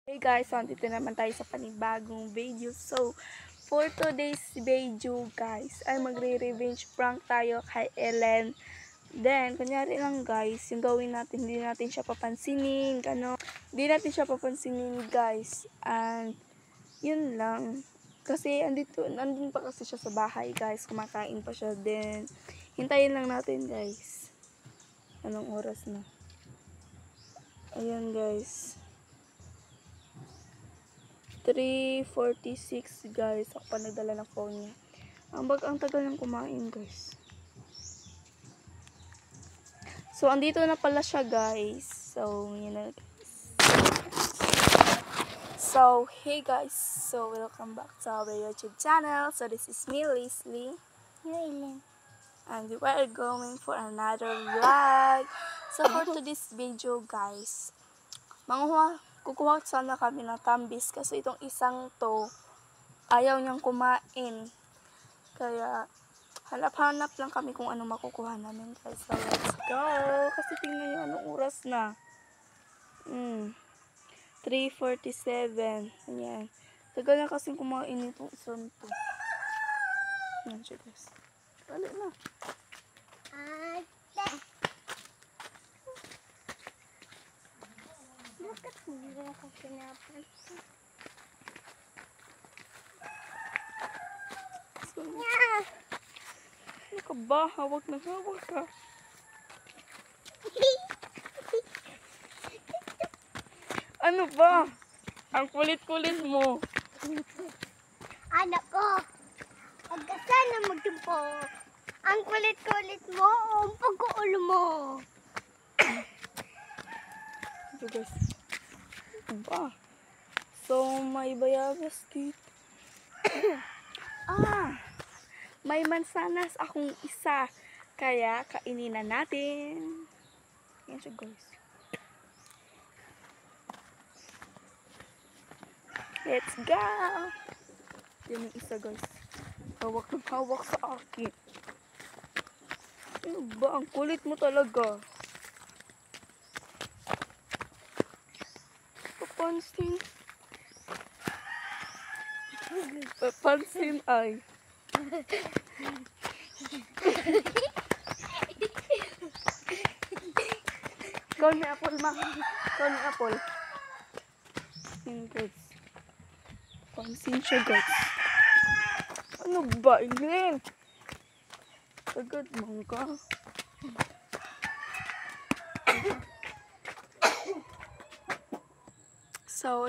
Hey guys, so andito naman tayo sa panibagong video. So, for today's video guys, ay magre-revenge prank tayo kay Ellen. Then, kunyari lang guys, yung gawin natin, hindi natin siya papansinin, hindi natin siya papansinin guys. And, yun lang. Kasi, nandun pa kasi siya sa bahay guys, kumakain pa siya. Then, hintayin lang natin guys. Anong oras na? Ayan guys. 3:46 guys. Ako pa nagdala ng phone niya. Ang tagal niyang kumain guys. So, andito na pala siya guys. So, yun na guys. So, hey guys. So, welcome back to our YouTube channel. So, this is me, Leslie. And we are going for another vlog. So, for today's video guys, kukuha sana kami ng tambis kasi itong isang to ayaw niyang kumain. Kaya hanap-hanap lang kami kung ano makukuha namin guys. So let's go. Kasi tingnan niyo anong oras na. 3:47. Ayan. Tagal na kasing kumain itong isang to. Ayan siya guys. Dali na. Bakit hindi ako pinapansin? So, ano ka ba? Hawak na hawak ka. Ano ba? Ang kulit-kulit mo. Anak ko, pagkasal na magtumpo, ang kulit-kulit mo, ang pag-uulo mo. Ito guys. Ano ba? So, may bayabas dito. May mansanas akong isa. Kaya, kainin na natin. Yan siya guys. Let's go! Yan yung isa guys. Hawak ng hawak sa akin. Ano ba? Ang kulit mo talaga. Papansin. Papansin ay. Ikaw ni apple ma. Ikaw ni apple. Yan guys. Pansin siya guys. Ano ba? Iling? Agad man ka. So,